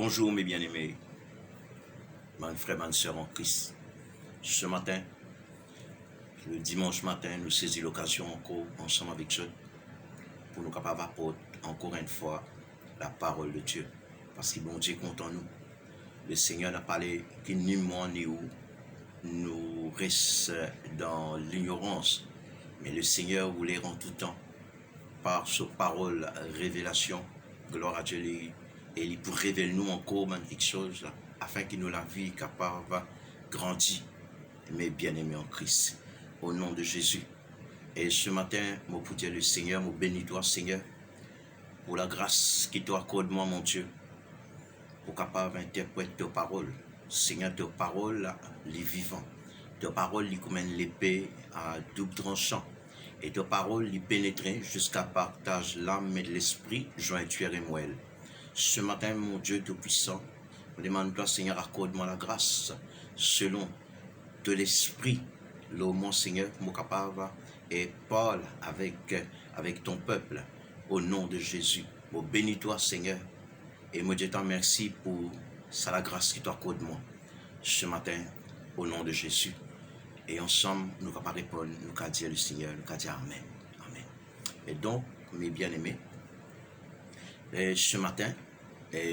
Bonjour mes bien-aimés, mes frères, mes sœurs en Christ. Ce matin, le dimanche matin, nous saisissons l'occasion encore ensemble avec Dieu pour nous capables d'apporter encore une fois la parole de Dieu. Parce que bon Dieu compte en nous. Le Seigneur n'a parlé que ni moi ni où nous restons dans l'ignorance. Mais le Seigneur voulait en tout temps, par sa parole, révélation, gloire à Dieu, et il pour révéler nous encore quelque chose, afin que nous la vie capable de grandir, mes bien-aimés en Christ, au nom de Jésus. Et ce matin, moi pour dire le Seigneur, moi bénis toi Seigneur, pour la grâce qui t'accorde moi mon Dieu, pour capable d'interpréter tes paroles. Seigneur, tes paroles, les vivants. Tes paroles, les comme l'épée à double tranchant. Et tes paroles, les pénétrer jusqu'à partage l'âme et l'esprit, jointure et moelle. Ce matin, mon Dieu Tout-Puissant, je demande toi, Seigneur, accorde-moi la grâce, selon de l'esprit, mon Seigneur, mon capable, et parle avec ton peuple, au nom de Jésus. Bon, bénis-toi, Seigneur, et moi, je t'en remercie pour ça, la grâce qui t'accorde moi, ce matin, au nom de Jésus. Et ensemble, nous allons répondre, nous allons dire le Seigneur, nous allons dire Amen. Amen. Et donc, mes bien-aimés, ce matin,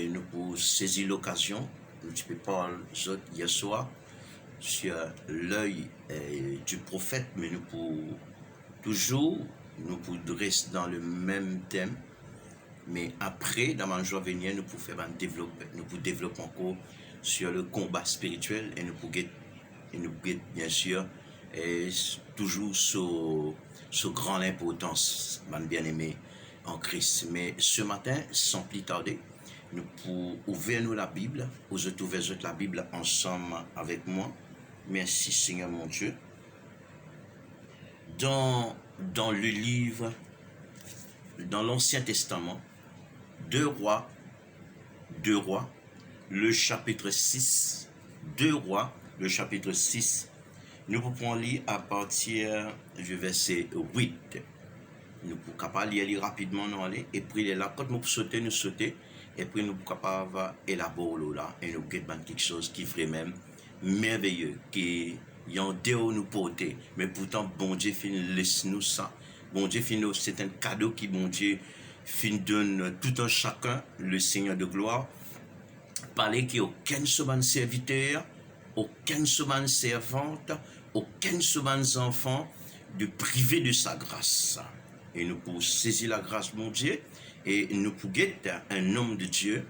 nous pouvons saisir l'occasion, nous peux parler hier soir sur l'œil du prophète, mais nous pouvons toujours, nous pouvons rester dans le même thème, mais après, dans ma joie venir, nous pouvons faire développer encore sur le combat spirituel et nous pouvons bien sûr toujours sur grande importance, bien-aimé en Christ. Mais ce matin, sans plus tarder, nous pouvons ouvrir nous la Bible, vous ouvrir la Bible ensemble avec moi. Merci Seigneur mon Dieu. Dans le livre, dans l'Ancien Testament, 2 Rois, le chapitre 6, 2 Rois, le chapitre 6, nous pouvons lire à partir du verset 8. Nous pouvons capable lire rapidement, nous aller, et puis là, quand nous sauter, et puis nous sommes capables d'élaborer là, et nous avons quelque chose qui est vraiment merveilleux, qui est en dehors nous porter, mais pourtant, bon Dieu laisse nous ça. Bon Dieu c'est un cadeau qui, bon Dieu, donne tout un chacun, le Seigneur de gloire. Parler qu'il n'y a aucun seconde serviteur, aucun seconde servante, aucun seconde enfant de priver de sa grâce. Et nous pouvons saisir la grâce, mon Dieu, et nous pouvons être un homme de Dieu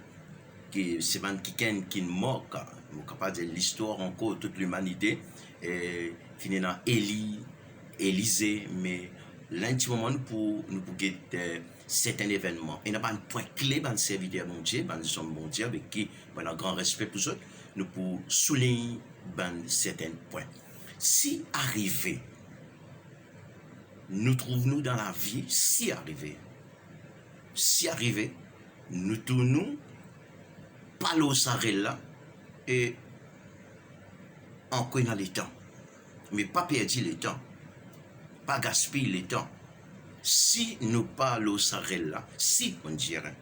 qui c'est quelqu'un qui moque, nous sommes capables de l'histoire encore, toute l'humanité, et finir dans Élisée, mais l'intimement nous pouvons être certains événements. Et nous avons un point clé dans le serviteur mon Dieu, dans le bon Dieu, avec qui on a un grand respect pour eux, nous pouvons souligner certains points. Si arrivé, nous trouvons-nous dans la vie, si arrivé, nous tournons pas l'eau là et encore dans le temps. Mais pas perdre le temps, pas gaspiller le temps. Si nous parlons là, si on dirait,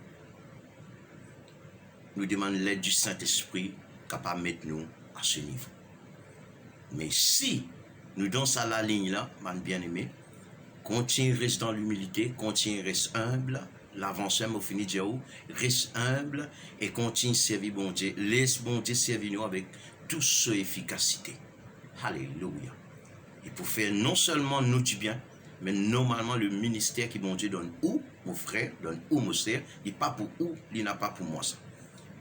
nous demandons l'aide du Saint-Esprit capable de mettre nous à ce niveau. Mais si nous dans la ligne là, mon bien-aimé, continue reste dans l'humilité, continue reste humble, l'avancement au fini de reste humble et continue servir bon Dieu. Laisse bon Dieu servir nous avec toute son efficacité. Alléluia. Et pour faire non seulement nous du bien, mais normalement le ministère qui bon Dieu donne où mon frère, donne où mon sœur, il n'est pas pour où, il n'a pas pour moi ça.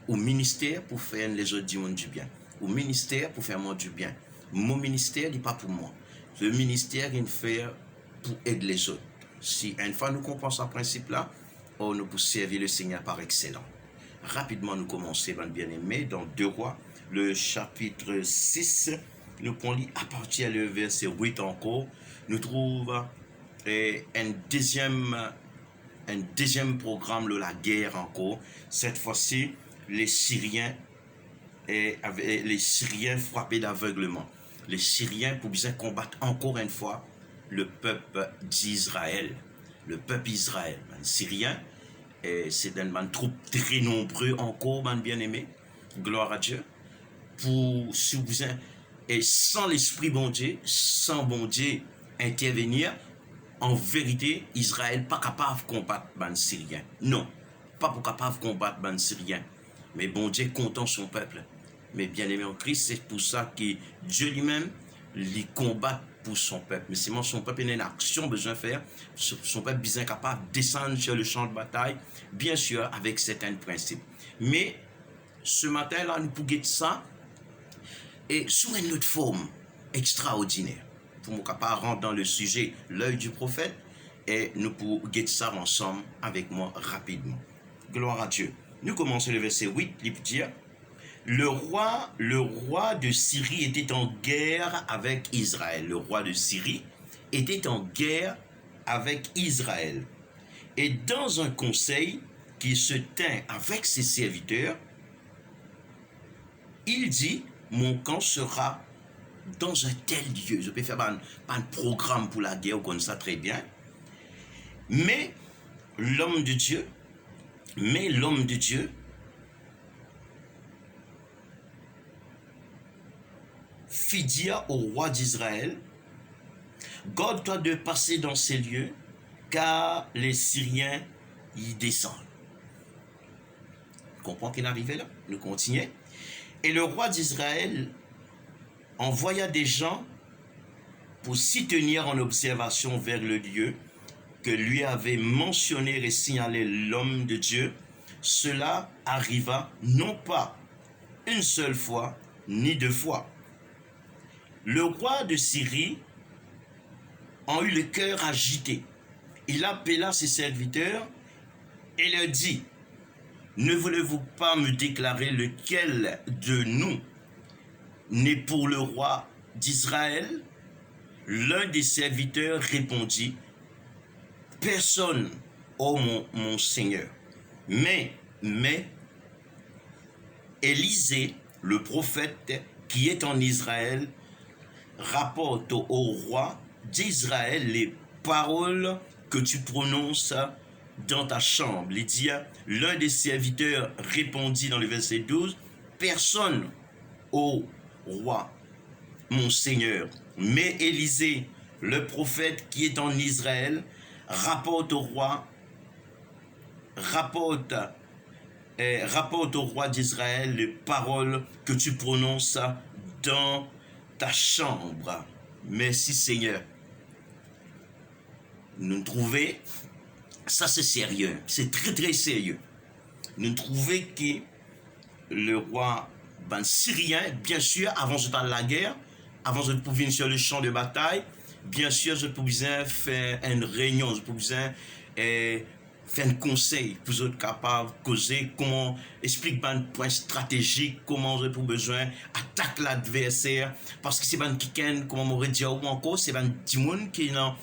Au ministère pour faire les autres du bien. Au ministère pour faire moi du bien. Mon ministère n'est pas pour moi. Le ministère il fait pour aider les autres. Si une fois nous comprenons ce principe-là, nous pouvons servir le Seigneur par excellence. Rapidement nous commençons, bien-aimés, dans 2 Rois, le chapitre 6, nous pouvons lire à partir du verset 8 encore, nous trouvons un deuxième programme de la guerre encore. Cette fois-ci, les Syriens frappés d'aveuglement. Les Syriens pour bien combattre encore une fois le peuple d'Israël. Le peuple Israël. Les Syriens Et c'est un troupe très nombreux encore, bien-aimé. Gloire à Dieu. Pour souvenir. Et sans l'esprit bon Dieu, sans bon Dieu intervenir, en vérité, Israël pas capable de combattre les Syriens. Non, pas capable de combattre les Syriens. Mais bon Dieu content son peuple. Mais bien aimé en Christ, c'est pour ça que Dieu lui-même les combat pour son peuple. Mais c'est son peuple a une action besoin de faire. Son peuple besoin capable de descendre sur le champ de bataille, bien sûr avec certains principes. Mais ce matin-là, nous pouvons guetter ça et sous une autre forme extraordinaire. Pour nous capable rentrer dans le sujet, l'œil du prophète, et nous pouvons guetter ça ensemble avec moi rapidement. Gloire à Dieu. Nous commençons le verset 8, il peut dire, le roi de Syrie était en guerre avec Israël. Le roi de Syrie était en guerre avec Israël. Et dans un conseil qui se tint avec ses serviteurs, il dit, mon camp sera dans un tel lieu. Je peux faire un programme pour la guerre, comme ça très bien. Mais l'homme de Dieu, fit dire au roi d'Israël, garde-toi de passer dans ces lieux, car les Syriens y descendent. Tu comprends qu'il est arrivé là? Nous continuons. Et le roi d'Israël envoya des gens pour s'y tenir en observation vers le lieu que lui avait mentionné et signalé l'homme de Dieu. Cela arriva non pas une seule fois, ni deux fois. Le roi de Syrie en eut le cœur agité. Il appela ses serviteurs et leur dit, ne voulez-vous pas me déclarer lequel de nous n'est pour le roi d'Israël? L'un des serviteurs répondit, personne, ô mon Seigneur. Mais, Élisée, le prophète qui est en Israël, rapporte au roi d'Israël les paroles que tu prononces dans ta chambre. Il dit, l'un des serviteurs répondit dans le verset 12, personne, ô roi, mon Seigneur. Mais Élisée, le prophète qui est en Israël, rapporte au roi d'Israël les paroles que tu prononces dans ta chambre. Merci Seigneur. Nous trouvons, ça c'est sérieux, c'est très très sérieux. Nous trouvons que le roi syrien, bien sûr, avant de parler de la guerre, avant de pouvoir venir sur le champ de bataille, bien sûr, je pouvais faire une réunion, je pouvais faire un conseil pour être capable de causer, comment expliquer un point stratégique, comment j'ai pour besoin attaquer l'adversaire, parce que c'est un kiken, comme on m'aurait dit, ou encore, c'est un dimon qui a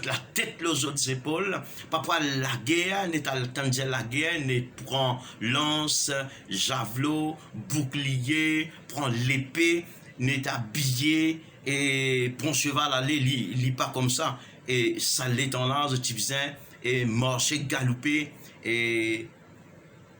la tête, les autres épaules, papa la guerre, n'est pas le temps de dire la guerre, n'est prend lance, javelot, bouclier, prend l'épée, n'est habillé, et prend cheval, aller, il pas comme ça, et ça l'est en l'âge, tu faisais, et marcher, galoper, et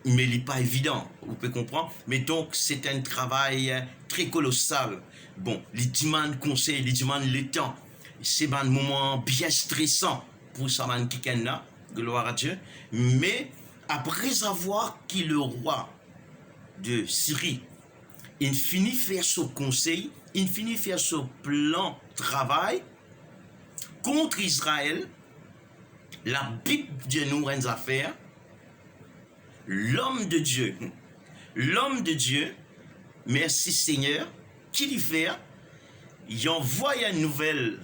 mais il n'est pas évident, vous pouvez comprendre. Mais donc, c'est un travail très colossal. Bon, les demande conseils, les demande le temps. C'est un moment bien stressant pour ça, là, gloire à Dieu. Mais après avoir qui le roi de Syrie, il finit faire son conseil, il finit faire son plan de travail contre Israël. La Bible de nous rend affaire. L'homme de Dieu, merci Seigneur, qui lui fait, il envoie une nouvelle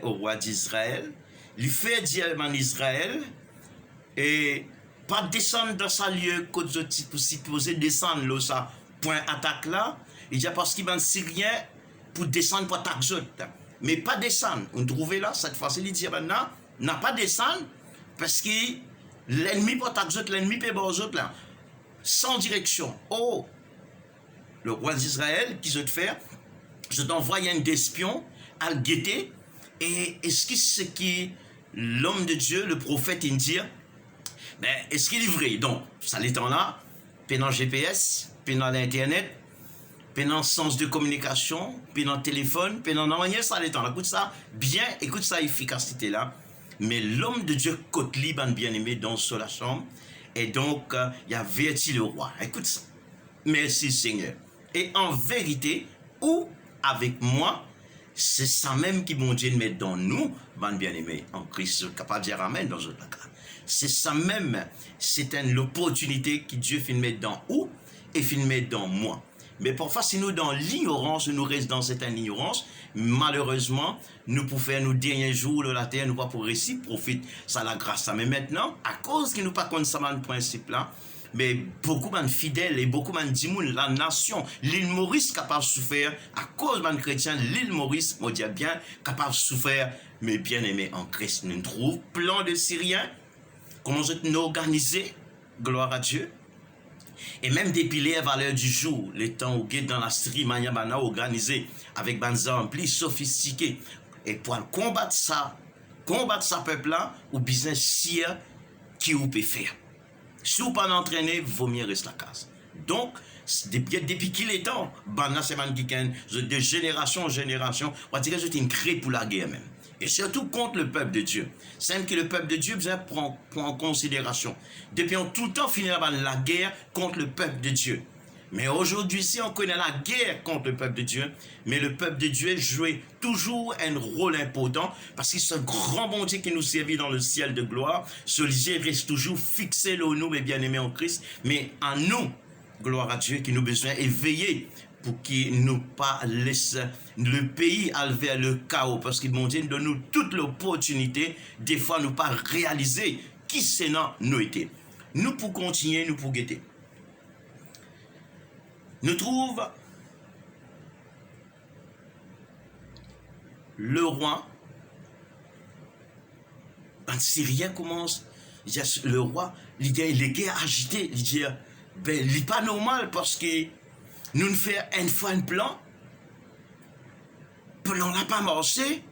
au roi d'Israël, lui fait dire en Israël, et pas descendre dans sa lieu, pour supposer descendre là, ça, point attaque là, il dit parce qu'il va Syrien pour descendre pour attaquer autres, mais pas descendre. On trouve là, cette fois-ci, il dit maintenant, n'a pas descendre, parce que l'ennemi peut attaquer l'ennemi peut autres là, sans direction. Oh, le roi d'Israël qui se fait, je t'envoie un espion à le guetter, et est-ce que c'est qui l'homme de Dieu, le prophète, il dit, Mais est-ce qu'il est vrai? Donc, ça l'étant là, pendant GPS, pendant l'Internet, pendant sens de communication, pendant téléphone, pendant rien, ça l'étant là. Écoute ça, bien, écoute ça, efficacité là. Mais l'homme de Dieu, côte libre, bien-aimé, dans la chambre, et donc, il a averti le roi. Écoute ça. Merci Seigneur. Et en vérité, ou avec moi, c'est ça même qui bon Dieu met dans nous, bien-aimé, en Christ, capable de dire Amen dans notre cas. C'est ça même, c'est l'opportunité que Dieu fait mettre dans où et fait mettre dans moi. Mais parfois, si nous dans l'ignorance, nous restons dans cette ignorance, malheureusement, nous pour faire nos derniers jours de la terre, nous pas pour réussir, profite, ça la grâce. Mais maintenant, à cause que nous pas connaissons ce principe là, mais beaucoup de fidèles et beaucoup de dimoun, la nation, l'île Maurice capable de souffrir, à cause de chrétiens, l'île Maurice, on dit bien, capable de souffrir, mais bien aimé en Christ. Nous trouvons plein de Syriens, comment nous organiser, gloire à Dieu. Et même dépiler à valeur du jour, les temps où dans la Syrie, Maniabana organisé avec des armes plus sophistiquées. Et pour combattre ça peuple-là, ou business sire qui vous peut faire. Si vous pas entraîné, vaut mieux rester à la case. Donc, depuis qu'il est temps, c'est de génération en génération, on va dire que c'est une crée pour la guerre même. Et surtout contre le peuple de Dieu. C'est que le peuple de Dieu prend en considération. Depuis tout le temps, finalement, la guerre contre le peuple de Dieu. Mais aujourd'hui, si on connaît la guerre contre le peuple de Dieu, mais le peuple de Dieu joue toujours un rôle important parce que ce grand bon Dieu qui nous servit dans le ciel de gloire, ce Dieu reste toujours fixé là où nous, mes bien-aimés en Christ, mais en nous, gloire à Dieu, qui nous besoin éveiller pour qu'il nous pas laisse le pays aller vers le chaos, parce que mon Dieu donne nous toute l'opportunité, des fois nous pas réaliser qui c'est nous était. Nous pour continuer, nous pour guetter. Nous trouve le roi, un Syrien commence, le roi, il est agité, il dit, ben, il n'est pas normal parce que nous ne faisons une fois un plan n'a pas marché,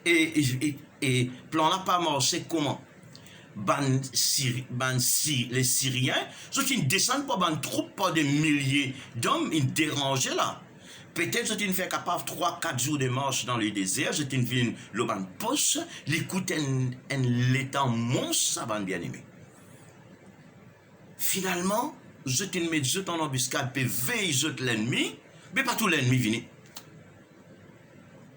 et plan n'a pas marché comment? Les Syriens, ils ne descendent pas dans troupes, pas des milliers d'hommes, ils dérangent là. Peut-être qu'ils fait capable 3-4 jours de marche dans le désert, ils viennent le ban poche, ils écoutent l'étang monstre, ça va bien aimer. Finalement, je te mets en embuscade, puis veille l'ennemi, mais pas tout l'ennemi vient.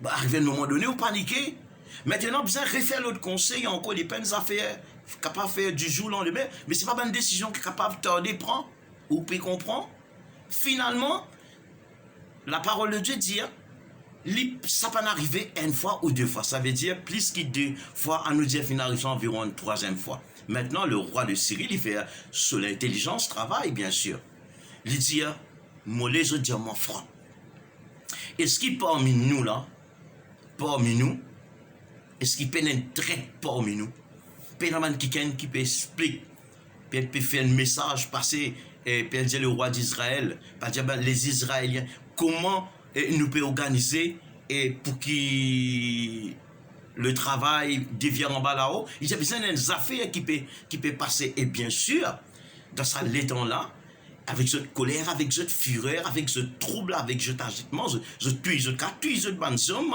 Bah, arrivé à un moment donné, vous paniquez. Maintenant, besoin de refaire l'autre conseil, il y a encore des peines à faire, capable de faire du jour au lendemain, mais ce n'est pas une décision qui est capable de tarder prendre, ou peut comprendre. Finalement, la parole de Dieu dit, ça peut arriver une fois ou deux fois. Ça veut dire plus que 2 fois, à nous dire finalement environ une 3e fois. Maintenant, le roi de Syrie, il fait sur l'intelligence, travail, bien sûr. Il dit, moi, les autres diamants francs. Est-ce qu'il parmi nous, là, parmi nous, est-ce qu'il pénètre parmi nous? Pénètre quelqu'un qui peut expliquer, peut faire un message passer, et peut dire le roi d'Israël, peut dire les Israéliens, comment nous pouvons organiser et pour que le travail devienne en bas là-haut. Il y a besoin des affaires qui peut passer. Et bien sûr, dans ce temps-là, avec cette colère, cette fureur, avec ce trouble, avec cet agitement, je tue, je bansomme,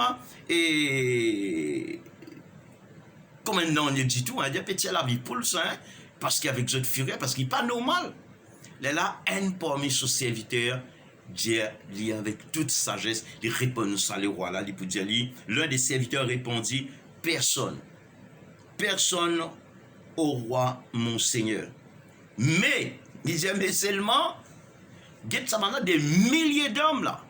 et comme maintenant on dit tout, on dit petit la vie pour le sein, parce qu'avec cette fureur, parce qu'il n'est pas normal. Là, un parmi ses serviteurs, Dieu, avec toute sagesse, il répond à le roi là, il peut dire, l'un des serviteurs répondit, personne au roi, mon Seigneur. Mais, il dit, mais seulement, ça maintenant des milliers d'hommes là,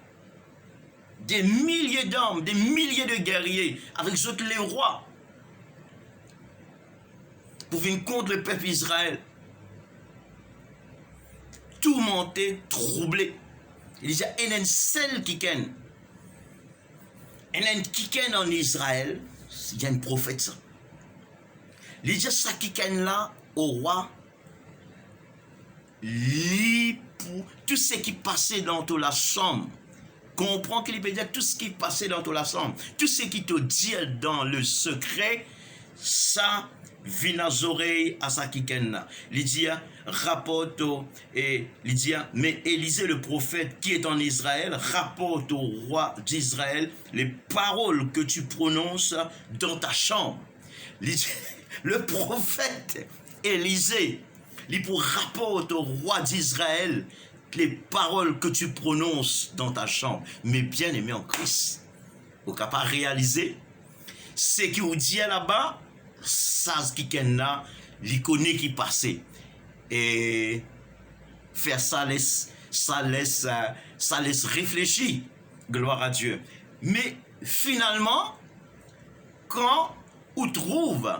des milliers d'hommes, des milliers de guerriers, avec eux les rois, pour venir contre le peuple Israël. Tout monté, troublé. Il dit, il y a un seul qui ken. Il y a un qui ken en Israël, il y a un prophète ça. Il dit, ça qui ken là, au roi, pour tout ce qui passait dans toute la chambre. Comprends qu'il peut dire tout ce qui passait dans toute la chambre. Tout ce qui te dit dans le secret, ça, vina oreilles à sa kikena. Il dit, rapporte et il dit, mais Élisée le prophète qui est en Israël rapporte au roi d'Israël les paroles que tu prononces dans ta chambre. Le prophète Élisée, il pour rapporte au roi d'Israël les paroles que tu prononces dans ta chambre. Mais bien aimé en Christ, vous n'avez pas réalisé ce qui vous dit là-bas, ça ce qui est là, l'icône qui passait. Et faire ça laisse réfléchir, gloire à Dieu. Mais finalement, quand on trouve,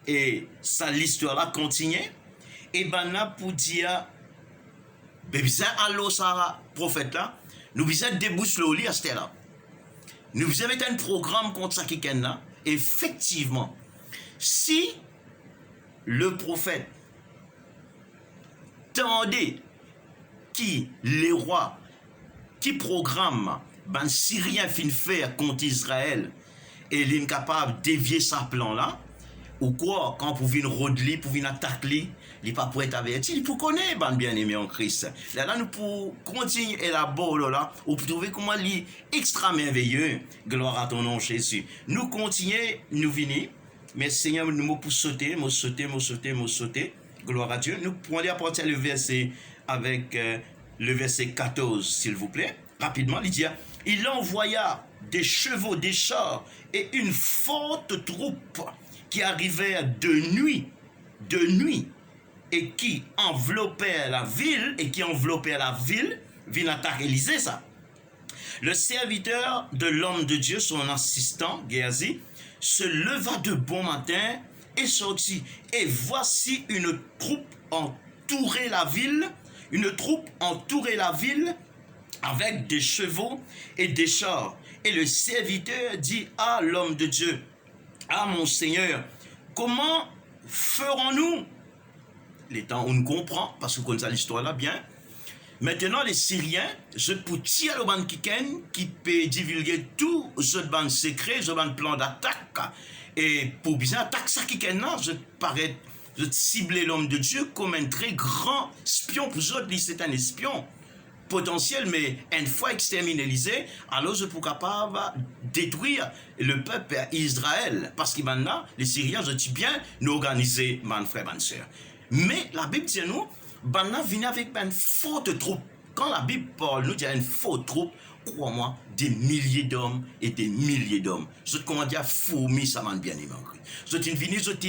et ça l'histoire-là continue, et ben là pour dire, ben bizarre allo ça prophète là, nous bizarre déboucher le lit à ce là. Nous bizarre mettre un programme contre ça qui est là. Effectivement, si le prophète tendait qui les rois qui programme ben Syrien fin faire contre Israël et il est capable de dévier sa plan là ou quoi quand pour venir rodli pour venir attaquer il pas pour être averti il pour connaître ben bien aimé en Christ là nous pour continuer élaborer là ou pour trouver comment il extra merveilleux gloire à ton nom Jésus nous continuer nous venir mais Seigneur nous pour sauter gloire à Dieu nous prenons à partir le verset avec le verset 14 s'il vous plaît rapidement il dit il envoya des chevaux des chars et une forte troupe qui arrivait de nuit et qui enveloppait la ville vient attaquer Élisée ça. Le serviteur de l'homme de Dieu, son assistant, Géasi, se leva de bon matin et sortit. Et voici une troupe entourait la ville avec des chevaux et des chars. Et le serviteur dit à l'homme de Dieu, ah mon Seigneur, comment ferons-nous? Les temps on comprend, parce qu'on connaît l'histoire là bien. Maintenant les Syriens, je peux tirer le ban qui peut divulguer tout ce ban secret, ce ban plan d'attaque. Et pour bien attaquer ça qui je cibler l'homme de Dieu comme un très grand espion. Pour eux, c'est un espion potentiel, mais une fois exterminé Élisée, alors je suis capable de détruire le peuple Israël. Parce que maintenant, les Syriens, je dis bien, nous organiser, mon frère, ma soeur. Mais la Bible dit nous, maintenant, vient avec une forte troupe. Quand la Bible parle, nous dit une forte troupe, crois-moi, des milliers d'hommes et des milliers d'hommes. Je te commande à fourmi, ça m'a bien aimé. Je te venu, je te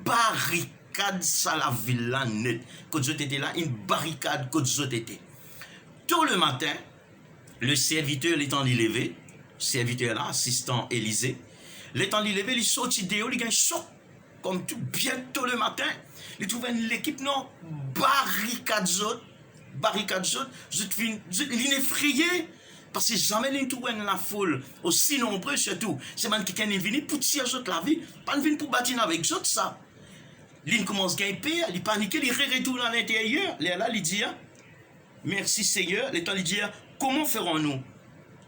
barricade, ça la ville là net. Quand je t'étais là, une barricade, quand je t'étais. Tôt le matin, le serviteur l'étant levé, serviteur là, assistant Élisée, l'étant levé, il sortit dehors, il a un choc, comme tout, bientôt le matin, il trouve l'équipe non, barricade, il est effrayé, parce que jamais il trouve la foule, aussi nombreux surtout, c'est man qui est venu pour tirer la vie, pas venu pour bâtir avec eux, ça. Il commence à gagner, il panique, il retourne à l'intérieur, là, il dit, merci Seigneur, l'état lui dit, comment ferons-nous?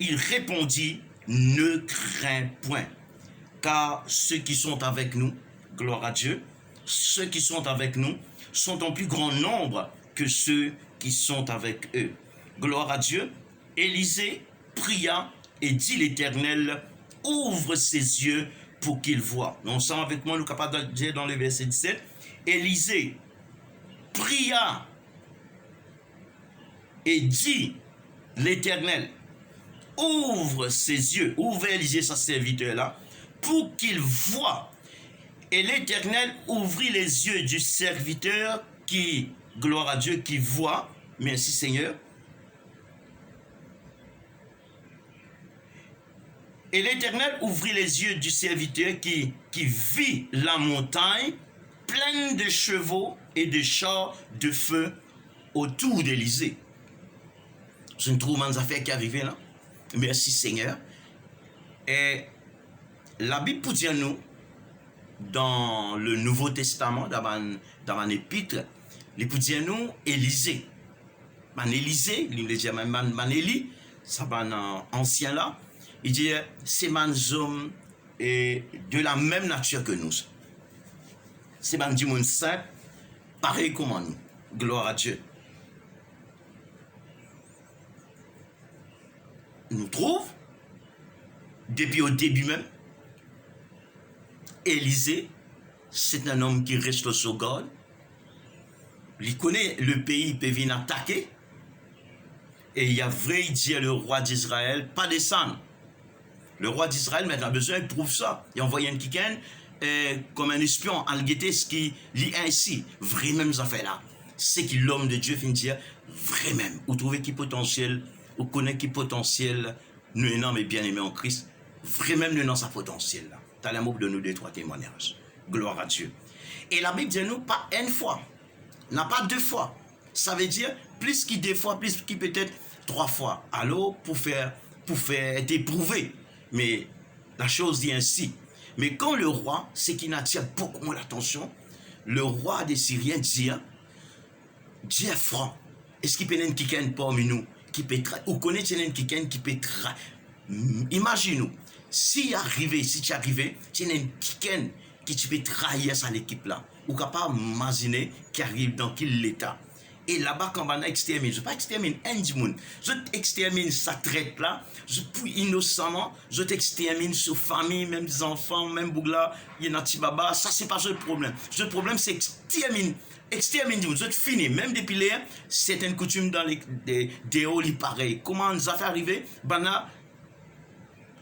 Il répondit, ne crains point, car ceux qui sont avec nous, gloire à Dieu, ceux qui sont avec nous sont en plus grand nombre que ceux qui sont avec eux. Gloire à Dieu. Élisée pria et dit l'Éternel, ouvre ses yeux pour qu'il voie. Nous sommes avec moi, nous sommes capables de dire dans le verset 17, Élisée pria et dit l'Éternel, ouvre ses yeux, ouvre Élisée sa serviteur là, pour qu'il voie. Et l'Éternel ouvrit les yeux du serviteur qui, gloire à Dieu, qui voit, merci Seigneur. Et l'Éternel ouvrit les yeux du serviteur qui vit la montagne pleine de chevaux et de chars de feu autour d'Élisée. Je ne trouve pas des affaires qui arrivent là. Merci Seigneur. Et la Bible pour dire nous, dans le Nouveau Testament, dans un épître, il peut dire nous, Élisée. Élisée, il dit même Élie, ça va dans ancien là, il dit, c'est un homme de la même nature que nous. c'est un du monde simple, pareil comme nous. Gloire à Dieu. Nous trouve, depuis au début même, Élisée, c'est un homme qui reste sur garde. Il connaît le pays, il peut venir attaquer. Et il y a vrai, il dit à le roi d'Israël, pas descendre. Le roi d'Israël, maintenant, besoin, il trouve ça. Il envoie un kiken comme un espion, en guetter ce qui lit ainsi. Vraiment, ça fait là. C'est que l'homme de Dieu finit dire, vraiment, vous trouvez qui potentiel, vous connaissez qui potentiel, nous, un homme bien aimé en Christ, vraiment, nous, dans sa potentiel là. T'as l'amour de nous deux, trois témoignages. Gloire à Dieu. Et la Bible dit nous, pas une fois, n'a pas deux fois. Ça veut dire, plus qu'il deux fois, plus qu'il peut-être trois fois. Alors, pour faire être éprouvé. Mais la chose dit ainsi. Mais quand le roi, ce qui n'attire beaucoup moins l'attention, le roi des Syriens dit, Dieu est franc. Est-ce qu'il peut y avoir quelqu'un parmi nous qui peut trahir? Ou connaît-il quelqu'un qui peut trahir? Imaginez-nous, si tu arrives, tu as quelqu'un qui tu peux trahir à l'équipe là, ou capable d'imaginer qui arrive dans quel état. Et là-bas, quand on extermine, je ne pas extermine un du monde, je t'extermine sa traite là, je puis innocemment, je t'extermine sur famille, même des enfants, même bougla, il y a un baba, ça c'est pas le problème. Le problème c'est extermine du monde, je te finis, même depuis là, c'est une coutume dans des hauts, pareil. Comment ça fait arriver? Bana,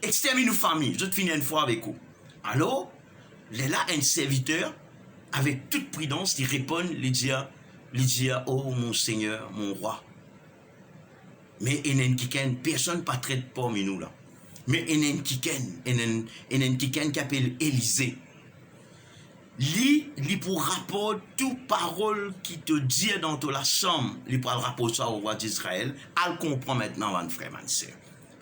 extermine nos familles, je te finis une fois avec vous. Alors, là, un serviteur, avec toute prudence, il répond, il dit, oh mon Seigneur, mon roi. Mais il y a personne pas traite parmi nous là. Mais il y a quelqu'un qui appelle Élisée. Lui pour rapport toute parole qui te dit dans la chambre, lui pour rapport ça au roi d'Israël, elle comprend maintenant, mon frère, ma soeur.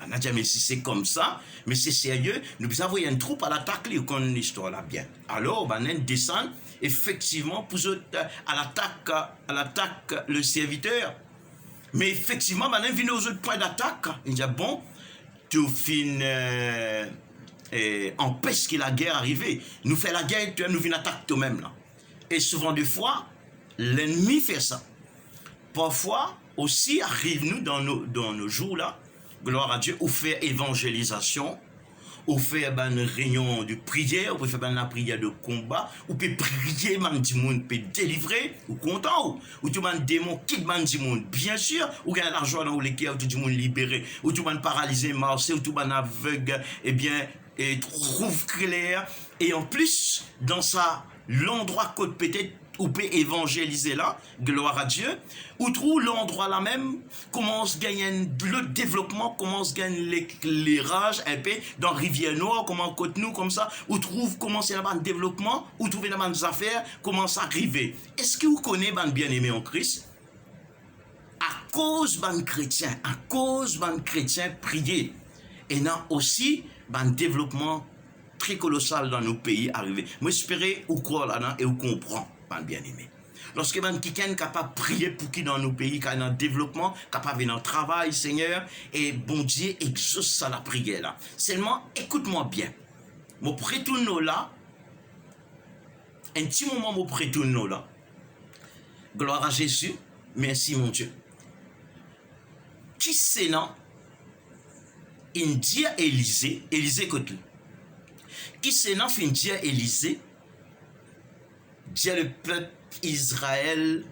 On a dit, mais si c'est comme ça, mais c'est sérieux, nous avons une troupe à l'attaque, qu'on l'histoire là bien. Alors, on descend, effectivement, pour à l'attaque le serviteur. Mais effectivement, on vient aux autres points d'attaque. Il dit, bon, tu finis empêche que la guerre arrive. Nous fait la guerre, nous venons attaquer toi-même là. Et souvent des fois, l'ennemi fait ça. Parfois, aussi, arrive-nous dans nos jours là, gloire à Dieu, ou faire évangélisation, ou faire une réunion de prière, ou faire une prière de combat, ou peut prier, man du monde peut délivrer, ou content, ou tu man démon quitte man du monde, bien sûr, ou gagne l'argent dans les cœurs, ou tout du monde libéré, ou tu man paralysé, marché, ou tu man aveugle, eh bien, et trouve clair, et en plus, dans ça, l'endroit côté peut-être, ou peut évangéliser là, gloire à Dieu, ou trouve l'endroit là même, commence à gagner le développement, commence à gagner l'éclairage, un peu, dans Rivière Noire, comment côte nous, comme ça, ou trouve commencer à avoir un développement, ou trouver des affaires, commence à arriver. Est-ce que vous connaissez les bien-aimés en Christ? À cause des chrétiens, prier, et non aussi, un développement très colossal dans nos pays arrivé. Moi, j'espère ou croire là-dedans et ou comprend, bien aimé. Lorsque quelqu'un est capable de prier pour qui dans nos pays, qui est dans le développement, capable dans le travail, Seigneur, et bon Dieu exauce ça la prière là. Seulement, écoute-moi bien. Mon prétourne là, un petit moment, mon prétourne là. Gloire à Jésus, merci mon Dieu. Qui c'est non? Il dit à Élisée, écoute-le. Qui c'est non fin dire à Élisée, dit le peuple Israël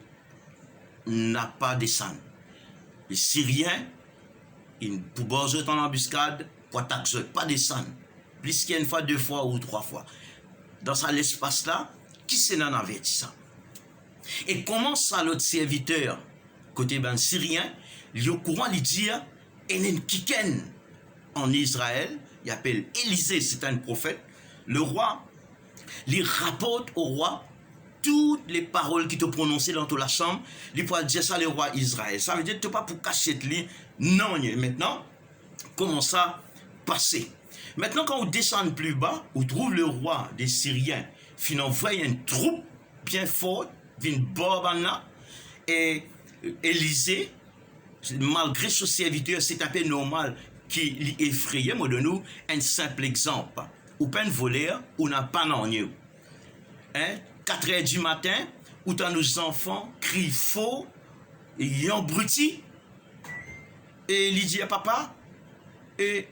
n'a pas descendu. Les Syriens, ils pour border en embuscade, pour attaquer, pas descendre. Plus qu'une fois, deux fois ou trois fois. Dans ça l'espace là, qui c'est n'en avait dit ça? Et comment ça l'autre serviteur, côté ben Syrien, il est au courant, il dit, il y a quelqu'un en Israël, il appelle Élisée, c'est un prophète, le roi, il rapporte au roi toutes les paroles qui te prononcées dans toute la chambre, il peut dire ça le roi Israël. Ça veut dire que tu n'as pas pour cacher lui. Non, maintenant, comment ça passer? Maintenant, quand on descend plus bas, on trouve le roi des Syriens, il envoie une troupe bien forte, une bobana, et Élisée, malgré ce serviteur, c'est un peu normal qui effraye. Moi, de nous, un simple exemple. Ou pas un voleur, ou n'a pas non. Hein? 4 heures du matin, où t'as nos enfants crient faux, et yon bruti, et il dit à papa, et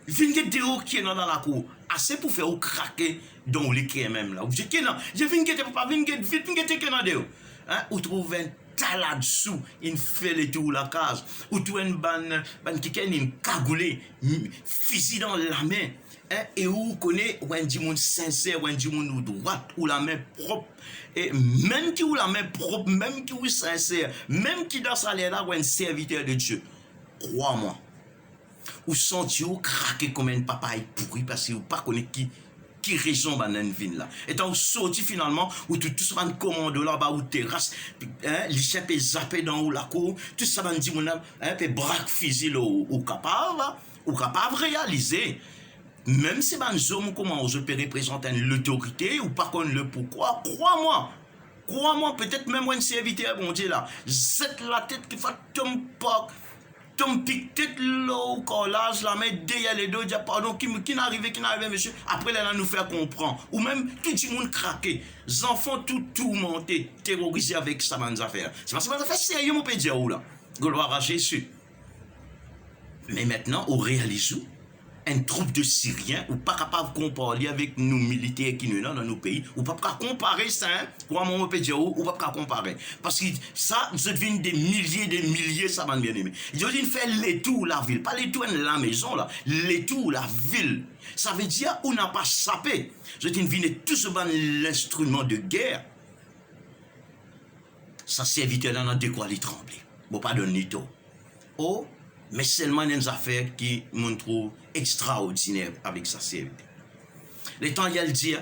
viens de qui est dans la cour, assez pour faire craquer dans les qui même là. Je viens de papa, viens de qui dans dehors. Ou trouve un talade sous, il fait le tour la case, ou tout un ban qui a une cagoulé, fusil dans la main. Et où connaît ou un monde sincère, ou un monde droit, ou la main propre, et même qui ou la main propre, même qui ou sincère, même qui dans sa là ou un serviteur de Dieu, crois-moi, ou senti ou craquer comme un papa est pourri parce que vous pas connaître qui raison dans vie là. Et donc sorti finalement où tout ça va commande là-bas ou terrasse, les chefs zappé dans la cour, tout ça va dire mon âme, peut braque fusil ou capable réaliser. Même si les hommes comment je peux représenter l'autorité ou par contre le pourquoi, crois-moi, peut-être même un serviteur, bon Dieu là, c'est la tête qui fait ton pique tête là au collage, la main derrière les deux, dire pardon, qui n'arrive, monsieur, après là, nous faire comprendre, ou même tout le monde craqué, les enfants tout monté, terrorisés avec ça, mes affaires. C'est parce que ça fait sérieux, mon pédia ou là, gloire à Jésus. Mais maintenant, on réalise où? Un troupe de Syriens, ou pas capable de comparer avec nos militaires qui nous sont dans nos pays, ou pas capable de comparer ça, pour mon pédia ou pas capable de comparer. Parce que ça, ça devient des milliers, ça va bien aimer. Ils ont dit faire les tours la ville, pas les tours la maison là, les tours la ville. Ça veut dire on n'a pas sapé. Je dis une tout ce ban l'instrument de guerre. Ça serviteur dans de quoi les trembler. Bon, pas de nito. Oh, mais seulement des affaires qui me trouvent extraordinaires avec sa serviteur. Le temps, il y a le dire,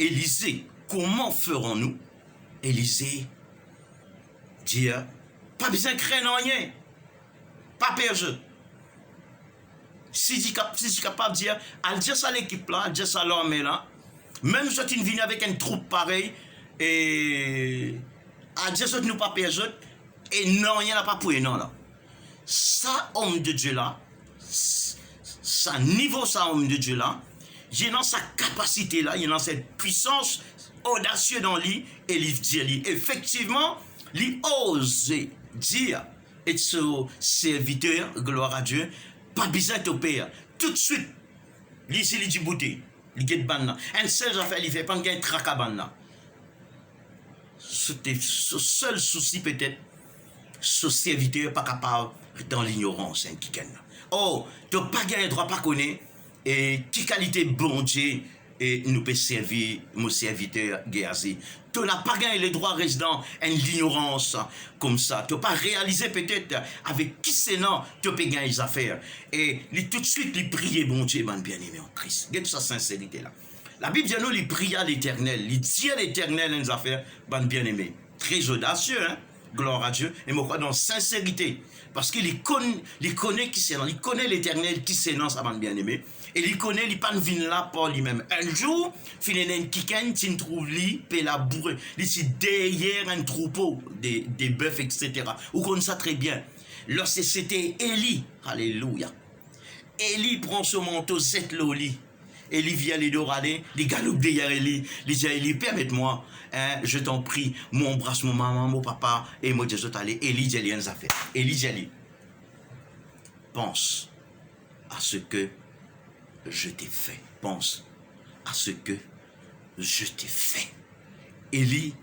Élisée, comment ferons-nous? Élisée, dit, pas besoin de craindre rien, pas peur. Si tu es capable de dire, à dire ça l'équipe là, à dire ça l'armée là, même si tu viens avec une troupe pareille, et à dire ça tu n'as pas peur, et non, il n'y en a pas pour non là. Ça, homme de Dieu là, ça niveau ça, homme de Dieu là, il dans sa capacité là, il dans cette puissance audacieuse dans lui, et il dit, effectivement, il ose dire, et ce serviteur, gloire à Dieu, pas besoin de père. Tout de suite, il dit bouté, il get ban. Un seul affaire, il fait pas un tracaban. C'était ce seul souci peut-être, ce serviteur pas capable dans l'ignorance. Oh, tu n'as pas gagné droit pas connaître et qui qualité bon Dieu et nous peut servir mon serviteur Géasi. Tu n'as pas gagné les droits résidents en l'ignorance comme ça. Tu n'as pas réalisé peut-être avec qui c'est non, tu peux gagner les affaires. Et tout de suite, il priait bon Dieu, mon bien-aimé en Christ. Regarde sa sincérité là. La Bible dit nous, il pria à l'Éternel, il dit à l'Éternel les affaires, mon bien-aimé. Très audacieux, hein? Gloire à Dieu. Et moi, crois dans sincérité. Parce qu'il connaît qui c'est non, il connaît l'Éternel qui c'est non, ça mon bien-aimé. Et il connaît, il pas vient là pour lui-même. Un jour, finalement, quelqu'un qui trouve lui, peut la bourrer. Il est derrière un troupeau, des bœufs, etc. Vous connaissez ça très bien. Lorsque c'était Élie, alléluia. Élie prend son manteau, zette l'oli. Élie vient les dorader, les galope derrière Élie. Il dit à Élie, permette-moi, hein, je t'en prie, mon embrasse mon maman, mon papa, et moi je vais aller. Élie dit une affaire. Élie dit, pense à ce que je t'ai fait. Pense à ce que je t'ai fait. Élie,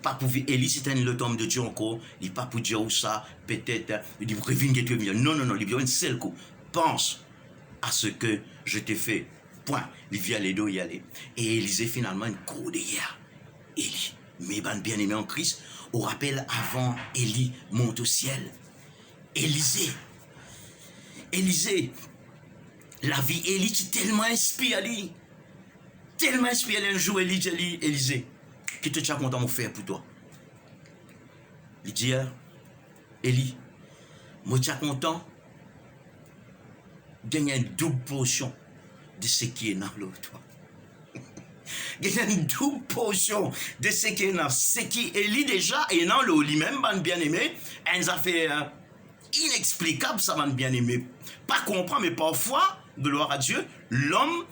pas pour Élie, c'était le temps de Dieu encore. Il pas pour dire où ça, peut-être, il dit, non, il dit un seul coup. Pense à ce que je t'ai fait. Point. Il vient les deux y aller. Et Élisée, finalement, une cour derrière. Élie, mes bien-aimés en Christ, au rappel avant Élie monte au ciel. Élisée, la vie Élie, tu tellement inspiré. Tellement inspiré un jour, Élisée, qui te tient content mon frère pour toi. Il dit, Élie, moi tu es content, gagne une double portion de ce qui est dans l'autre. Il y a une double portion de ce qui est dans ce qui Élie déjà est dans l'eau lui-même, bien aimé, une affaire inexplicable, ça va bien aimé. Pas comprendre, mais parfois, gloire à Dieu, l'homme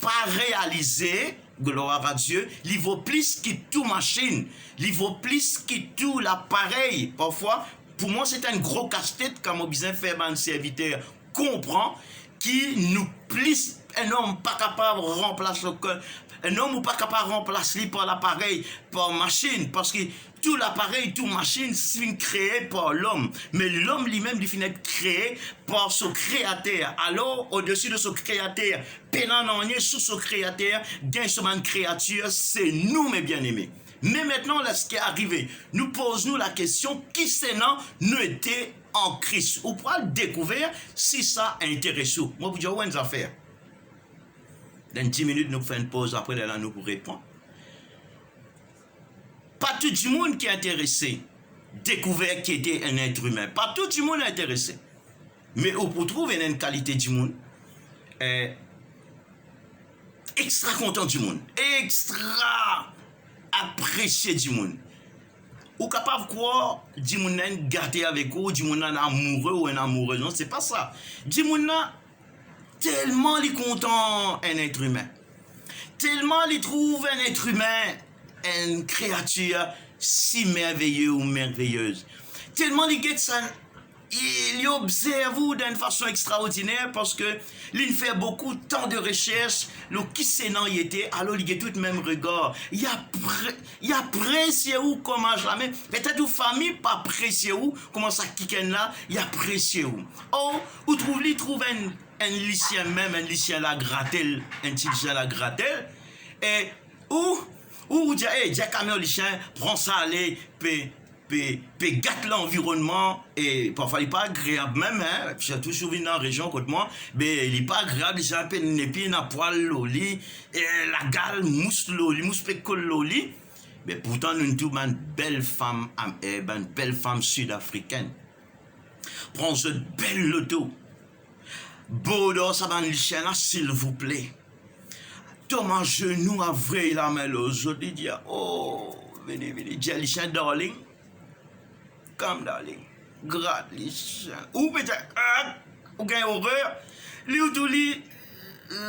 pas réalisé gloire à Dieu, il vaut plus que tout machine, il vaut plus que tout l'appareil. Parfois, pour moi, c'est un gros casse-tête quand mon besoin faire un serviteur comprend qui nous plus un homme pas capable de remplacer le cœur. Un homme ou pas capable de remplacer par l'appareil, par machine, parce que tout l'appareil, toute machine, c'est créé par l'homme. Mais l'homme lui-même, il finit créé par son créateur. Alors, au-dessus de son créateur, pénant sous son créateur, gain sur une créature, c'est nous, mes bien-aimés. Mais maintenant, là, ce qui est arrivé, nous posons la question, qui c'est non, nous était en Christ. Ou pour découvrir si ça intéresse nous. Moi, vous dire, où est-ce affaire? Dans 10 minutes, nous faisons une pause, après là, nous pour répondre. Pas tout le monde qui est intéressé, découvert qui était un être humain. Pas tout le monde est intéressé. Mais on peut trouver une qualité du monde, extra content du monde, extra apprécié du monde. Ou capable de croire, du monde est gâté avec vous, du monde est amoureux ou un amoureux. Non, c'est pas ça. Du monde tellement il est content un être humain. Tellement il trouve un être humain, une créature si merveilleuse ou merveilleuse. Tellement il get ça, il observe d'une façon extraordinaire parce que il fait beaucoup de temps de recherche, le qui c'est non il était, alors il a tout le même regard. Il apprécie où comment jamais, peut-être une famille pas apprécié où comment ça quiken là, il apprécie où. Oh, ou il trouve un lycéen même, un lycéen la gratel, un petit lycéen la gratel, et ou dire, hey, dis à lycéen, prends ça, allez, gâte l'environnement, et parfois il n'est pas agréable même, hein, j'ai toujours vu dans la région côté moi, mais il n'est pas agréable, il a un peu de pieds, un poil, loli, et la gale, mousse loli, mousse pécole loli, mais pourtant nous avons une belle femme sud-africaine. Prends une belle loto. Bodo, ça va lycéen là, s'il vous plaît. Thomas genou à vrai la main aux autres, il dit, oh, venez, dis lycéen darling, comme darling, gratte lycéen, ou peut-être, ou gagne horreur, lui ou tout lui,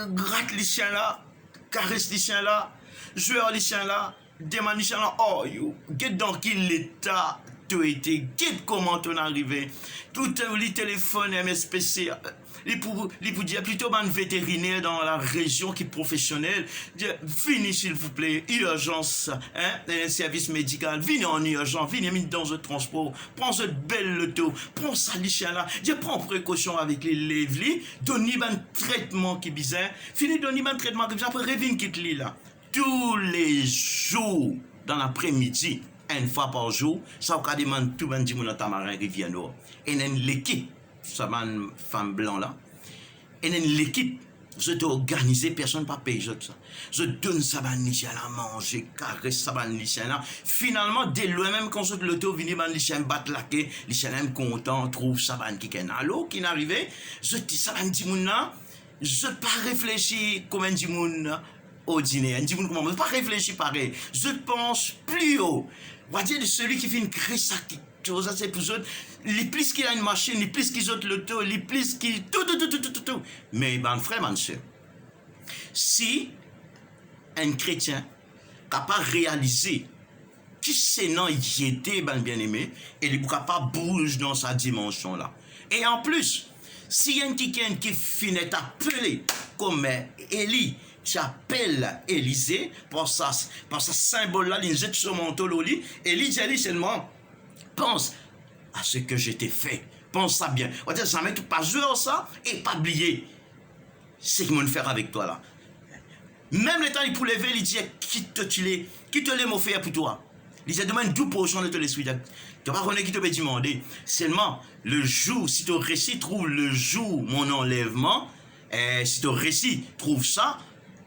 gratte lycéen là, caresse lycéen là, joueur lycéen là, demande lycéen là, oh, you, get dans quel état tu étais, get comment tu es arrivé, tout le téléphone MSPC, il pour dire plutôt un vétérinaire dans la région qui est professionnel, dire venez s'il vous plaît, urgence, hein, un service médical, venez en urgence, venez dans le transport, prends ce bel loto, prends ça lycéen là, dire prends précaution avec les lèvres, donnez un traitement qui est bizarre, fini donnez un traitement qui est bizarre, après reviens quitte lui là. Tous les jours, dans l'après-midi, une fois par jour, ça va demander tout le monde dans Tamarin Rivière Nord. Et l'équipe, ça va une femme blanche là, et l'équipe, je dois organiser, personne ne va payer ça. Je donne ça à lycéen à manger, caresse ça à lycéen là. Finalement, dès loin même quand je l'auto vini ban lycéen battre la quai, lycéen même content, trouve ça à qui ken. Alors qui n'arrivait, je dis ça à dit moun là, je pas réfléchir comme un dit moun ordinaire, un dit moun comment, je pas réfléchir pareil. Je pense plus haut. On va dire de celui qui fait une crise ça c'est pour eux, les plus qu'il a une machine, les plus qu'ils ont l'auto, les plus qu'ils tout. Mais ben frère, man soeur, si un chrétien capable de réaliser qui c'est non il était ben bien aimé, et il est capable de bouger dans sa dimension là. Et en plus, si un quelqu'un qui finit appelé comme Élie, qui appelle Élisée par sa symbole là, il jette sur mon lit, Élie dit seulement pense à ce que je t'ai fait. Pense ça bien. On va dire, ça met pas jouer ça et pas oublier ce qu'ils vont faire avec toi là. Même le temps il pour lever, il dit qui te l'a offert pour toi. Il dit demande 12% de te l'esprit. Tu vas pas connaître qui te peut demander. Seulement le jour, si ton récit trouve le jour mon enlèvement, si ton récit trouve ça,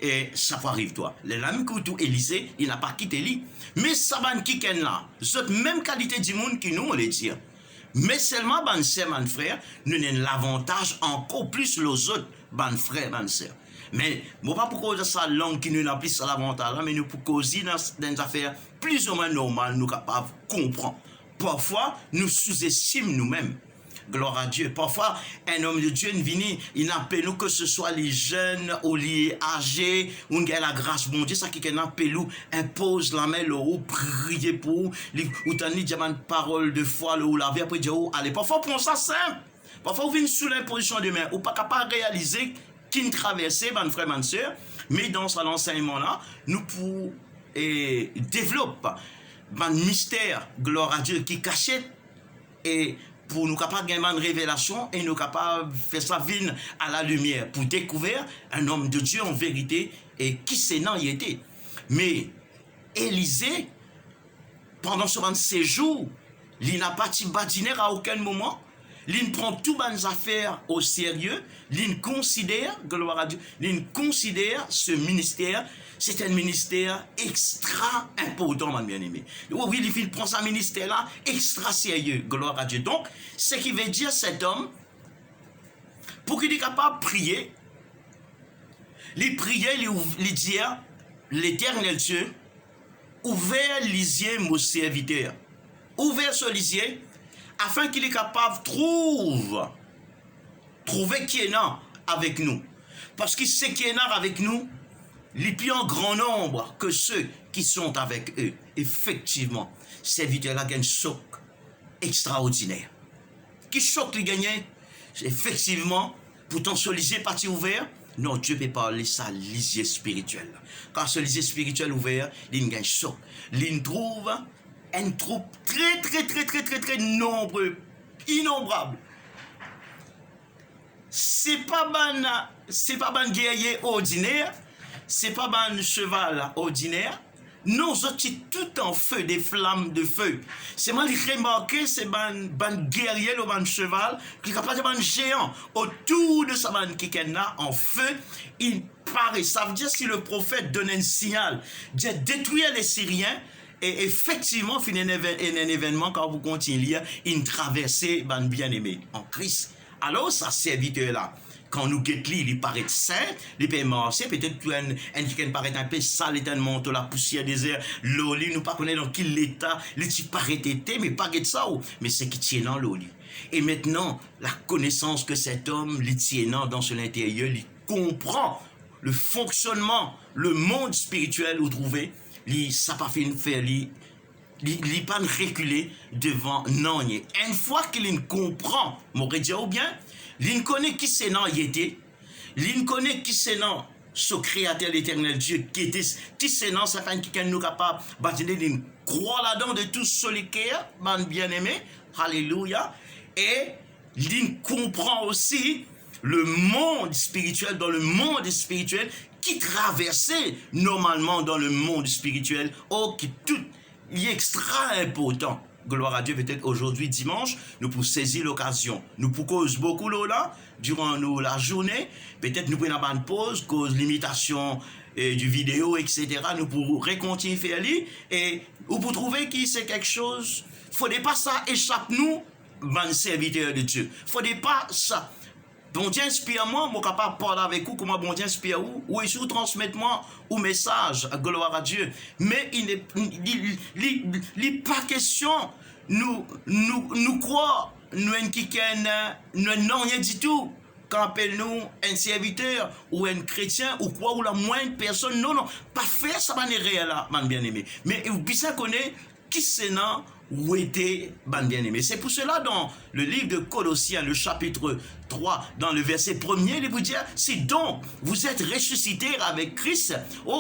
et ça va arriver toi. L'ami Koutou Élysée, il n'a pas quitté lui. Mais ça va qui ken là. C'est même qualité du monde qui nous on les dire. Mais seulement ban sœur, ban frère, nous avons l'avantage encore plus les autres ban frère, ban sœur. Mais bon pas pour cause ça langue qui nous n'a plus l'avantage là, mais nous pour causer dans des affaires plus ou moins normales, nous capables de comprendre. Parfois nous sous-estimons nous-mêmes. Gloire à Dieu. Parfois, un homme de Dieu vient, il appelle nous, que ce soit les jeunes ou les âgés, ou la grâce, mon Dieu, ça qui appelle nous, impose la main, ou prier pour, ou t'en dit une parole de foi, ou la vie, après dire, allez, parfois, prends ça simple. Parfois, vous venez sous l'imposition de main, ou pas capable de réaliser qui traverse, mon frère, ma soeur, mais dans cet enseignement-là, nous pouvons développer un mystère, gloire à Dieu, qui cachait, et pour nous capables de gagner une révélation, et nous capables de faire ça venir à la lumière, pour découvrir un homme de Dieu en vérité, et qui c'est non il était. Mais Élisée, pendant ce séjour, il n'a pas badiner à aucun moment. Il prend toutes les affaires au sérieux. Il considère, gloire à Dieu, il considère ce ministère, c'est un ministère extra important, mon bien-aimé. Oui, il prend ce ministère-là extra sérieux, gloire à Dieu. Donc, ce qui veut dire cet homme, pour qu'il soit capable de prier, il priait, il dit, l'Éternel Dieu, ouvert lisier mon serviteur. Ouvert ce lisier, afin qu'il est capable de trouver qui est là avec nous. Parce qu'il sait qui est là avec nous, il est plus en grand nombre que ceux qui sont avec eux. Effectivement, serviteur-là gagne un choc extraordinaire. Qui choc les gagnait? Effectivement, pourtant ce lisier parti ouvert, non, Dieu peut parler ça lisier spirituel. Car ce lisier spirituel ouvert, il gagne choc. Il trouve un troupe très nombreux, innombrable. C'est pas ban guerrier ordinaire, c'est pas ban cheval ordinaire. Non, c'est tout en feu, des flammes de feu. C'est moi qui remarqué, c'est ban guerrier ou ban cheval, qui est capable de ban géant. Autour de sa ban qui est là en feu, il paraît. Ça veut dire si le prophète donne un signal de détruire les Syriens, et effectivement, il y a un événement quand vous continuez, une traversée, ban bien-aimé, en Christ. Alors, ça serviteur-là, quand nous guettons, il paraît saint, il peut marcher, peut-être qu'il paraît un peu sale, il monte la poussière des airs, l'eau, nous ne pas connaître dans quel état, il paraît été, mais pas de ça, mais c'est qui tient dans l'eau. Et maintenant, la connaissance que cet homme, il tient dans son intérieur, il comprend le fonctionnement, le monde spirituel où trouver, ça pas fait faire, il pas reculer devant non. Une fois qu'il comprend, m'aurait dit ou bien, il connaît qui c'est non, il était, il connaît qui c'est non, ce créateur l'éternel Dieu, qui c'est non, ça fait qu'il nous capable, il croit là-dedans de tout solitaire, man bien-aimé, alléluia, et il comprend aussi le monde spirituel, dans le monde spirituel, qui traversait normalement dans le monde spirituel, qui tout est extra important. Gloire à Dieu, peut-être aujourd'hui, dimanche, nous pouvons saisir l'occasion. Nous pouvons causer beaucoup là, durant la journée. Peut-être nous prenons une pause, cause limitation du vidéo, etc. Nous pouvons continuer à faire lire. Et vous pouvez trouver que c'est quelque chose, il ne faudrait pas ça échappe nous, bon serviteur de Dieu. Il ne faudrait pas ça. Bon Dieu inspire-moi, je suis capable de parler avec vous, comment bon Dieu inspire vous, ou il transmette-moi un message, gloire à Dieu. Mais il n'est pas question, nous croyons, nous n'avons rien du tout, quand appelle-nous un serviteur, ou un chrétien, ou quoi, ou la moindre personne, non, pas faire ça, man réel là, man bien-aimé. Mais vous bien connaître qui c'est non, où était ban bien-aimé. C'est pour cela dans le livre de Colossiens, le chapitre 3, dans le verset 1er, il vous dit, si donc vous êtes ressuscités avec Christ,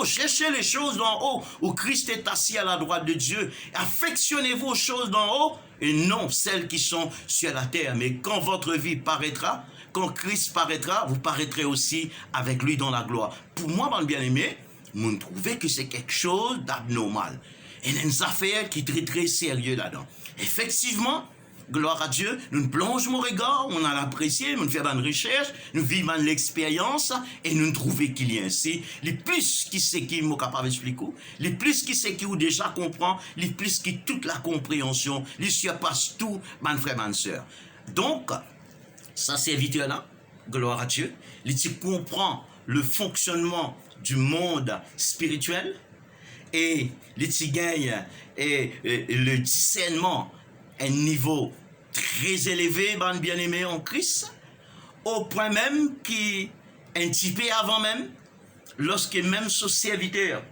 cherchez les choses d'en haut, où Christ est assis à la droite de Dieu. Affectionnez-vous aux choses d'en haut, et non celles qui sont sur la terre. Mais quand votre vie paraîtra, quand Christ paraîtra, vous paraîtrez aussi avec lui dans la gloire. Pour moi, ban bien-aimé, vous trouvez que c'est quelque chose d'abnormal. Il y a une affaire qui est très sérieux là-dedans. Effectivement, gloire à Dieu, nous plongeons mon regard, on a l'apprécié, nous faisons une recherche, nous vivons l'expérience et nous trouvons qu'il y a ainsi. Les plus qui c'est qui m'ont capable d'expliquer, les plus qui c'est qui ou déjà comprend, les plus qui toute la compréhension, les surpasse tout, mon frère, ma soeur. Donc, ça serviteur-là, gloire à Dieu, il comprend le fonctionnement du monde spirituel, et les tigres et le discernement un niveau très élevé, bien-aimé en Christ, au point même qui un petit peu avant même, lorsque même ce serviteur,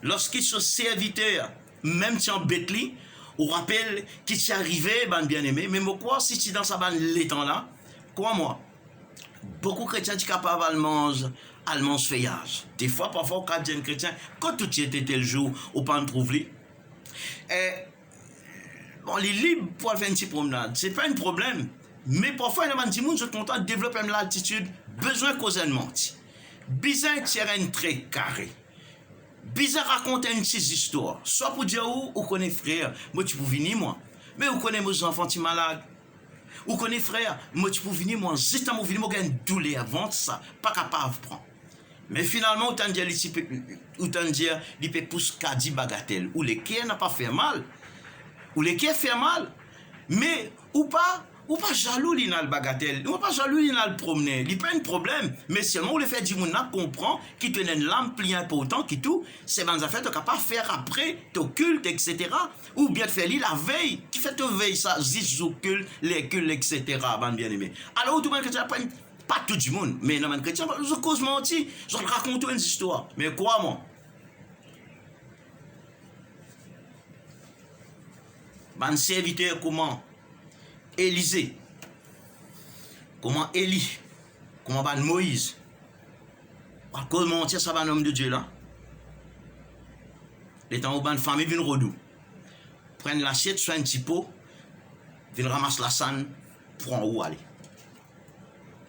lorsqu'il ce serviteur, même si en Bethli, on rappelle qu'il s'est arrivé, bien-aimé, mais moi quoi, si tu es dans sa bande l'étang là, quoi moi, beaucoup de chrétiens sont capables de manger feuillage. Des fois, parfois, quand un chrétien, quand tout était tel jour, on peut en trouver. Bon, les libres pour faire une petite promenade, c'est pas un problème. Mais parfois, il y a des gens qui sont contents de développer l'attitude, besoin de causer de mentir. Bizarre tirer un trait carré. Bizarre raconter une petite histoire. Soit pour dire où connaît frère, moi tu peux venir moi. Mais où connaît mes enfants qui sont malades. Où connaît frère, moi tu peux venir moi. Juste à moi venir, moi j'ai une douleur avant ça, pas capable de prendre. Mais finalement, autant dire, il peut pousser qu'à 10 bagatelles. Ou les qui n'a pas fait mal. Ou les qui fait mal. Mais, ou pas jaloux, il a le bagatelle. Ou pas jaloux, il a le promener. Il n'y a pas un problème. Mais seulement, on le fait dire, on comprend qu'il tenait une lampe plus importante que tout. C'est dans affaires, tu n'as pas faire après, ton culte, etc. Ou bien faire la veille. Qui fait te veille, ça, zis, culte, les cultes, etc. Bien aimé. Alors, tout le monde que tu as pas tout le monde, mais non, les chrétiens, je cause menti, je raconte une histoire. Mais quoi, moi? Ban serviteur, comment? Élisée. Comment Élie? Comment ban Moïse? À cause de mentir, ça va un homme de Dieu là. Les temps où ban famille viennent redou. Prennent l'assiette, soit un petit pot, viennent ramasser la sanne, prend où aller.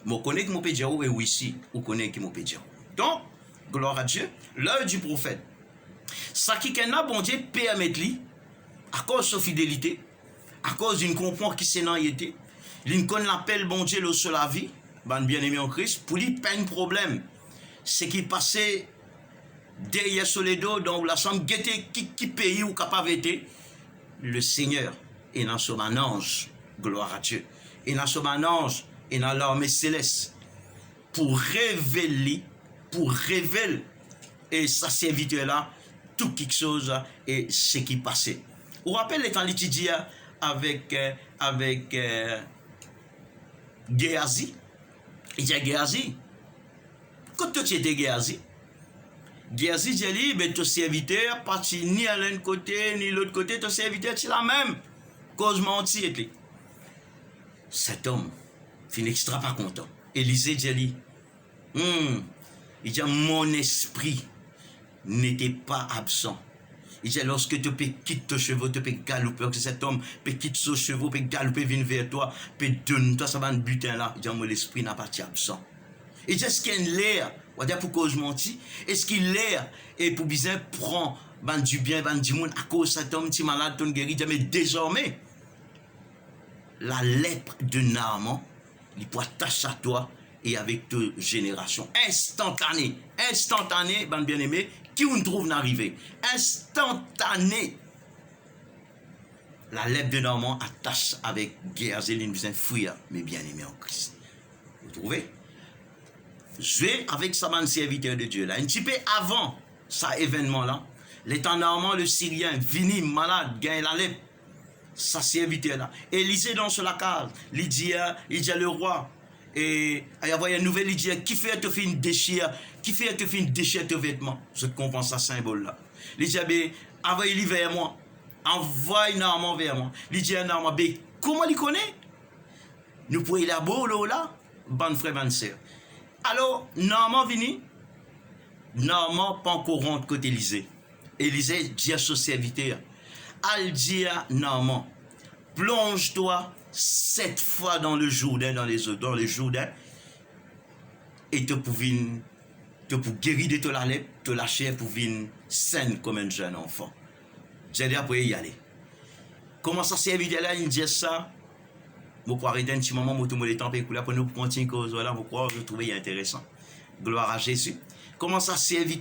Je connais que mon pédia est ici, ou connais que mon pédia. Donc, gloire à Dieu, l'œil du prophète. Ça qui a bon Dieu permet-lui, à cause de sa fidélité, à cause d'une comprendre qui s'est été, Lincoln l'appelle bon Dieu le seul la vie, bien-aimé en Christ, pour lui pas un problème. C'est qu'il passait derrière Soledo, donc la chambre qui pays ou capable était, le Seigneur est dans son ange, gloire à Dieu, et dans son ange, et dans l'armée céleste, pour révéler, et sa serviteur là, tout quelque chose et ce qui passait. Vous rappelez quand l'étudier avec Géasi, il dit à Géasi, quand tu étais Géasi, Géasi dit, ben ton serviteur parti ni à l'un côté ni l'autre côté, ton serviteur c'est la même, cause menti était. Cet homme fin extra pas content. Élisée dit, il dit, mon esprit n'était pas absent. Il dit, lorsque tu peux quitter ton chevaux, tu peux galoper, que cet homme peut quitter son chevaux, peut galoper, venir vers toi, peut donner toi, ça va un butin là. Il dit, mon esprit n'a pas été absent. Il dit, est-ce qu'il y a une l'air, on va dire pourquoi je mentis, est-ce qu'il l'air, et pour bien prend du bien, du monde, à cause de cet homme, tu malade, ton guéri, mais désormais, la lèpre de Naaman, il peut attacher à toi et avec toute génération. Instantané, bien-aimé, qui on trouve d'arriver. Instantané. La lèpre de Naaman attache avec Géasi, il nous fuir, mais bien-aimé en Christ. Vous trouvez? Jouer avec sa man serviteur de Dieu là. Un petit peu avant ça événement là, l'étant Naaman, le Syrien, vini malade, gagne la lèpre. Sa serviteur là. Élisée dans la case. Il dit à le roi. Et il y a une nouvelle, il dit qui fait te faire une déchire, tes vêtements. Je comprends ça symbole là. Il dit envoyez-le vers moi. Envoie Naaman vers moi. Il dit à Naaman, comment il connaît? Nous pouvons la beau là, bonne frère, bonne sœur. Alors, Naaman vini. Naaman pas encore rentre côté Élisée. Élisée dit à son serviteur, al dit à Naaman, plonge-toi 7 fois dans le Jourdain, dans les Jourdains, et te pour guérir de la lèpre, te lâcher pour venir saine comme un jeune enfant. J'ai dit après y aller. Comment ça servir là, il dit ça? Vous pouvez arrêter un petit moment, vous tombez le temps pour nous continuer cause voilà, vous croyez, je trouvais intéressant. Gloire à Jésus. Comment ça servir